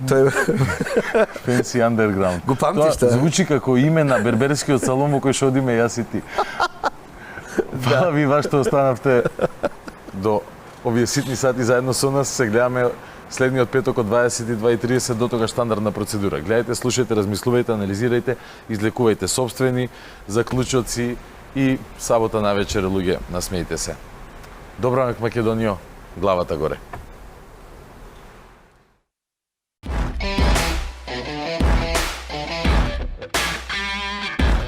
Тој Fancy underground. Го памтиш тоа? Звучи како име на берберскиот салон во кој што одиме јас и ти. Фала ви вашето останавте до овие ситни сати заедно со нас. Се гледаме следниот петок од 22:30, до тогаш стандардна процедура. Гледајте, слушајте, размислувајте, анализирајте, излекувајте сопствени заклучоци и сабота навечер, луѓе, насмејте се. Добранак Македонијо, главата горе.